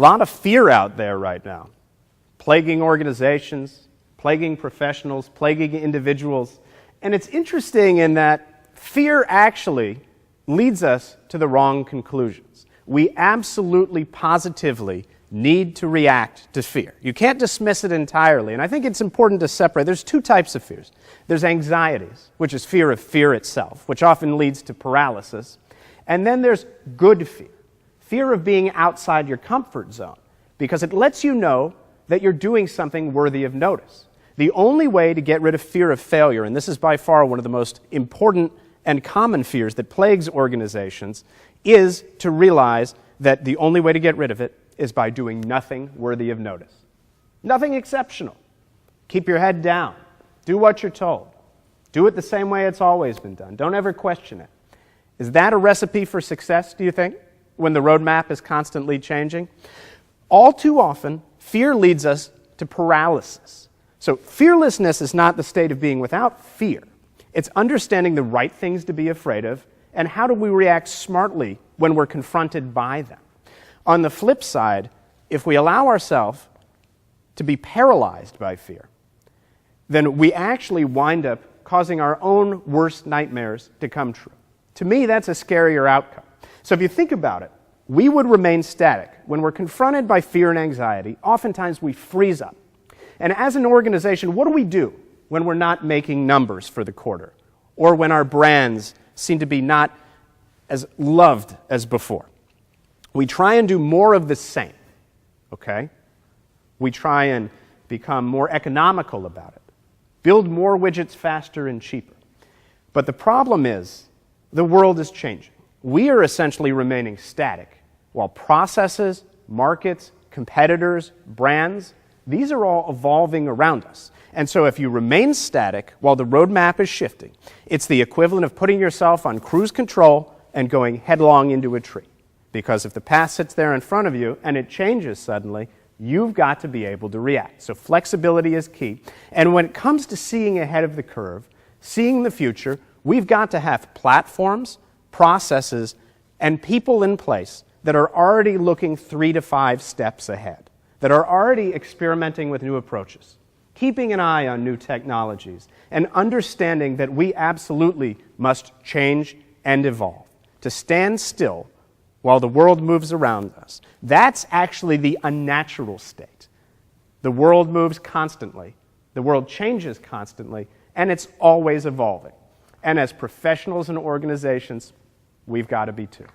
lot of fear out there right now, plaguing organizations, plaguing professionals, plaguing individuals. And it's interesting in that fear actually leads us to the wrong conclusions. We absolutely, positively need to react to fear. You can't dismiss it entirely, and I think it's important to separate. There's two types of fears. There's anxieties, which is fear of fear itself, which often leads to paralysis. And then there's good fear, fear of being outside your comfort zone, because it lets you know that you're doing something worthy of notice. The only way to get rid of fear of failure, and this is by far one of the most important and common fears that plagues organizations, is to realize that the only way to get rid of it is by doing nothing worthy of notice. Nothing exceptional. Keep your head down. Do what you're told. Do it the same way it's always been done. Don't ever question it. Is that a recipe for success, do you think, when the roadmap is constantly changing? All too often, fear leads us to paralysis. So fearlessness is not the state of being without fear. It's understanding the right things to be afraid of and how do we react smartly when we're confronted by them. On the flip side, if we allow ourselves to be paralyzed by fear, then we actually wind up causing our own worst nightmares to come true. To me, that's a scarier outcome. So if you think about it, we would remain static. When we're confronted by fear and anxiety, oftentimes we freeze up. And as an organization, what do we do when we're not making numbers for the quarter, or when our brands seem to be not as loved as before? We try and do more of the same, okay? We try and become more economical about it, build more widgets faster and cheaper. But the problem is, the world is changing. We are essentially remaining static, while processes, markets, competitors, brands, these are all evolving around us. And so if you remain static while the roadmap is shifting, it's the equivalent of putting yourself on cruise control and going headlong into a tree. Because if the path sits there in front of you and it changes suddenly, you've got to be able to react. So flexibility is key. And when it comes to seeing ahead of the curve, seeing the future, we've got to have platforms, processes, and people in place that are already looking 3 to 5 steps ahead, that are already experimenting with new approaches, keeping an eye on new technologies, and understanding that we absolutely must change and evolve. To stand still while the world moves around us, that's actually the unnatural state. The world moves constantly, the world changes constantly, and it's always evolving. And as professionals and organizations, we've got to be too.